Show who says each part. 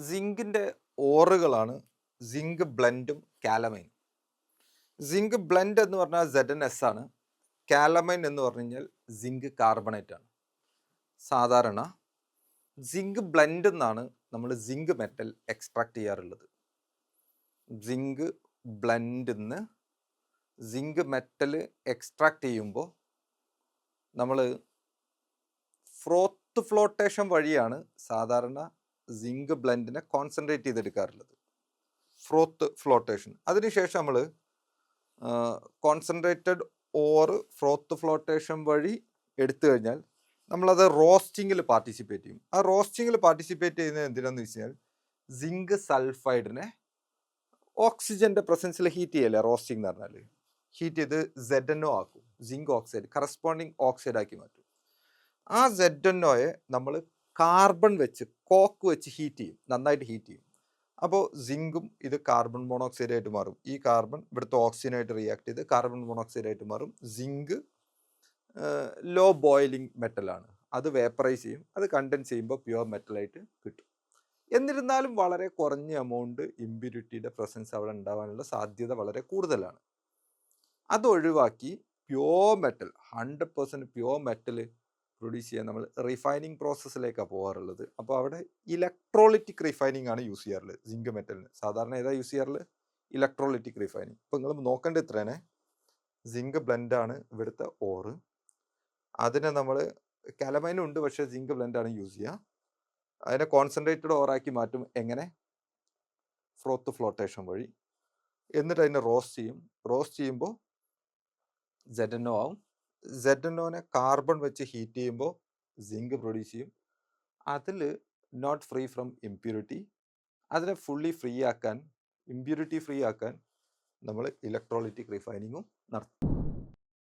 Speaker 1: സിങ്കിൻ്റെ ഓറുകളാണ് zinc ബ്ലെൻഡും കാലമൈൻ. Zinc blend എന്ന് പറഞ്ഞാൽ ZnS ആണ്. കാലമൈൻ എന്ന് പറഞ്ഞു കഴിഞ്ഞാൽ സിങ്ക് കാർബണേറ്റ് ആണ്. സാധാരണ സിങ്ക് ബ്ലെൻഡ് എന്നാണ് നമ്മൾ സിങ്ക് മെറ്റൽ എക്സ്ട്രാക്ട് ചെയ്യാറുള്ളത്. സിങ്ക് ബ്ലെൻഡിൽ നിന്ന് സിങ്ക് മെറ്റൽ എക്സ്ട്രാക്ട് ചെയ്യുമ്പോൾ നമ്മൾ ഫ്രോത്ത് ഫ്ലോട്ടേഷൻ വഴിയാണ് സാധാരണ സിങ്ക് ബ്ലെൻഡിനെ കോൺസെൻട്രേറ്റ് ചെയ്തെടുക്കാറുള്ളത്. Froth flotation. അതിനുശേഷം നമ്മൾ കോൺസെൻട്രേറ്റഡ് ഓർ ഫ്രോത്ത് ഫ്ലോട്ടേഷൻ വഴി എടുത്തു കഴിഞ്ഞാൽ നമ്മളത് റോസ്റ്റിങ്ങിൽ പാർട്ടിസിപ്പേറ്റ് ചെയ്യും. ആ റോസ്റ്റിങ്ങിൽ പാർട്ടിസിപ്പേറ്റ് ചെയ്യുന്നത് എന്തിനാന്ന് വെച്ച് കഴിഞ്ഞാൽ സിങ്ക് സൾഫൈഡിനെ ഓക്സിജന്റെ പ്രസൻസിൽ ഹീറ്റ് ചെയ്യല്ലേ റോസ്റ്റിംഗ് എന്ന് പറഞ്ഞാൽ. ഹീറ്റ് ചെയ്ത് ZnO ആക്കും. സിങ്ക് ഓക്സൈഡ് കറസ്പോണ്ടിങ് ഓക്സൈഡ് ആക്കി മാറ്റും. ആ ZnOയെ നമ്മൾ കാർബൺ വെച്ച് കോക്ക് വെച്ച് ഹീറ്റ് ചെയ്യും, നന്നായിട്ട് ഹീറ്റ് ചെയ്യും. അപ്പോൾ സിങ്കും ഇത് കാർബൺ മോണോക്സൈഡ് ആയിട്ട് മാറും. ഈ കാർബൺ ഇവിടുത്തെ ഓക്സിജനായിട്ട് റിയാക്ട് ചെയ്ത് കാർബൺ മോണോക്സൈഡ് ആയിട്ട് മാറും. സിങ്ക് ലോ ബോയിലിംഗ് മെറ്റലാണ്. അത് വേപ്പറൈസ് ചെയ്യും. അത് കണ്ടൻസ് ചെയ്യുമ്പോൾ പ്യുവർ മെറ്റലായിട്ട് കിട്ടും. എന്നിരുന്നാലും വളരെ കുറഞ്ഞ എമൗണ്ട് ഇമ്പ്യൂരിറ്റിയുടെ പ്രസൻസ് അവിടെ ഉണ്ടാവാനുള്ള സാധ്യത വളരെ കൂടുതലാണ്. അത് ഒഴിവാക്കി pure metal 100% pure metal produce ചെയ്യാൻ നമ്മൾ റിഫൈനിങ് പ്രോസസ്സിലേക്കാണ് പോകാറുള്ളത്. അപ്പോൾ അവിടെ ഇലക്ട്രോളിറ്റിക് റിഫൈനിങ് ആണ് യൂസ് ചെയ്യാറുള്ളത് സിങ്ക് മെറ്റലിന്. സാധാരണ ഏതാ യൂസ് ചെയ്യാറുള്ളത്? Electrolytic refining. ഇപ്പോൾ നിങ്ങൾ നോക്കേണ്ട ഇത്രേനെ സിങ്ക് ബ്ലെൻഡാണ് ഇവിടുത്തെ ഓറ്. അതിനെ നമ്മൾ കാലമൈനും ഉണ്ട്, പക്ഷേ സിങ്ക് ബ്ലെൻഡാണ് യൂസ് ചെയ്യുക. അതിനെ കോൺസെൻട്രേറ്റഡ് ഓറാക്കി മാറ്റും. എങ്ങനെ? ഫ്രോത്ത് ഫ്ലോട്ടേഷൻ വഴി. എന്നിട്ട് അതിനെ റോസ്റ്റ് ചെയ്യും. റോസ്റ്റ് ചെയ്യുമ്പോൾ ZnO ആവും. ZnOനെ കാർബൺ വെച്ച് ഹീറ്റ് ചെയ്യുമ്പോൾ സിങ്ക് പ്രൊഡ്യൂസ് ചെയ്യും. അതിൽ നോട്ട് ഫ്രീ ഫ്രം ഇമ്പ്യൂരിറ്റി. അതിനെ ഫുള്ളി ഫ്രീ ആക്കാൻ, ഇമ്പ്യൂരിറ്റി ഫ്രീ ആക്കാൻ നമ്മൾ ഇലക്ട്രോളിറ്റിക് റിഫൈനിങ്ങും നടത്തും.